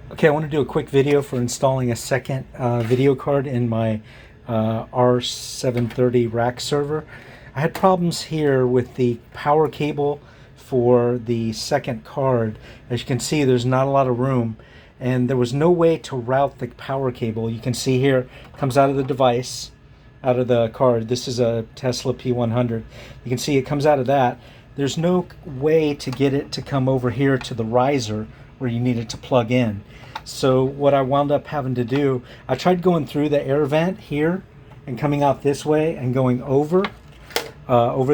Okay, I want to do a quick video for installing a second video card in my r730 rack server. I had problems here with the power cable for the second card. As you can see, there's not a lot of room, and there was no way to route the power cable. You can see here, it comes out of the device, out of the card. This is a Tesla P100. You can see it comes out of that. There's no way to get it to come over here to the riser where you need it to plug in. So what I wound up having to do, I tried going through the air vent here and coming out this way and going over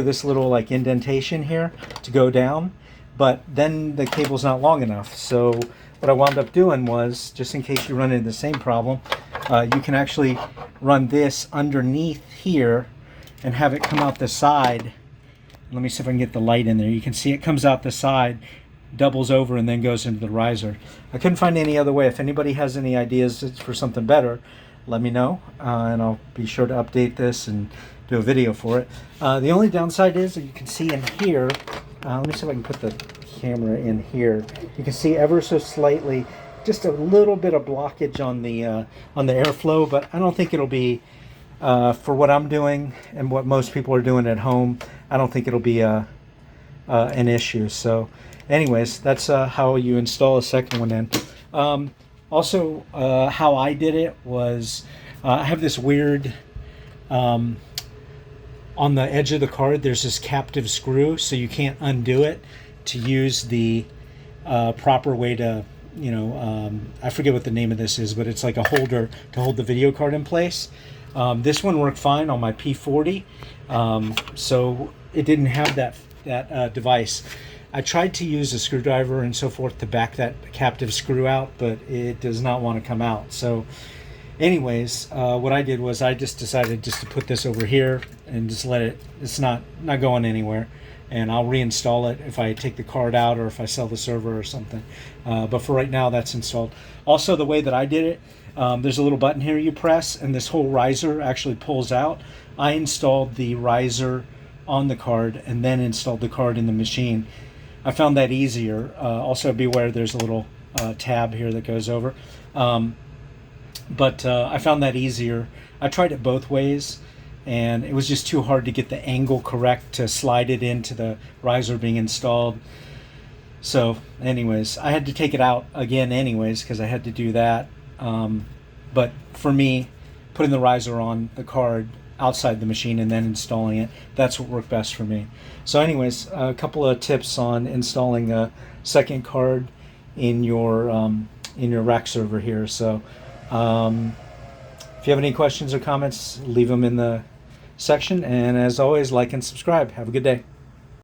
this little like indentation here to go down, but then the cable's not long enough. So what I wound up doing was, just in case you run into the same problem, you can actually run this underneath here and have it come out the side. Let me see if I can get the light in there. You can see it comes out the side, doubles over, and then goes into the riser. I couldn't find any other way. If anybody has any ideas for something better, let me know, and I'll be sure to update this and do a video for it. The only downside is that you can see in here, let me see if I can put the camera in here. You can see ever so slightly, just a little bit of blockage on the airflow, but I don't think it'll be, for what I'm doing and what most people are doing at home, I don't think it'll be an issue. So anyways, that's how you install a second one in. Also, how I did it was, I have this weird, on the edge of the card, there's this captive screw, so you can't undo it to use the proper way to, I forget what the name of this is, but it's like a holder to hold the video card in place. This one worked fine on my P40, so it didn't have that device. I tried to use a screwdriver and so forth to back that captive screw out, but it does not want to come out. So anyways, what I did was I just decided just to put this over here and just let it, it's not going anywhere. And I'll reinstall it if I take the card out or if I sell the server or something. But for right now, that's installed. Also, the way that I did it, there's a little button here you press, and this whole riser actually pulls out. I installed the riser on the card and then installed the card in the machine. I found that easier. Also, be aware there's a little tab here that goes over. But I found that easier. I tried it both ways, and it was just too hard to get the angle correct to slide it into the riser being installed. So anyways, I had to take it out again anyways because I had to do that. But for me, putting the riser on the card outside the machine and then installing it, that's what worked best for me. So anyways, a couple of tips on installing a second card in your rack server here. So if you have any questions or comments, leave them in the section, and as always, like and subscribe. Have a good day.